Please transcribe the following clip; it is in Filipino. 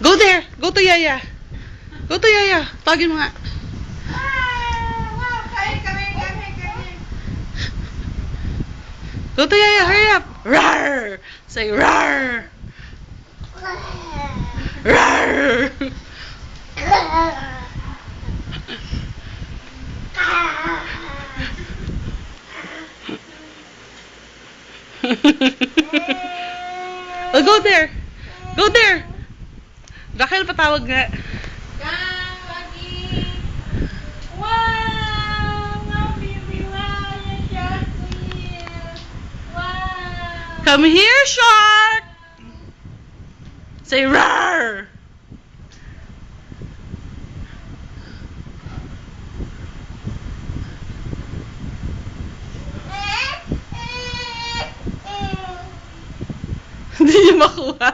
Go there. Go to Yaya. Go to Yaya. Tawagin mo nga. Go to Yaya. Hurry up. Rawr. Say rawr. Rawr. Oh, go there. Go there. Rachel, patawag nga. Come here, shark. Say rawr. Hindi niya makuha.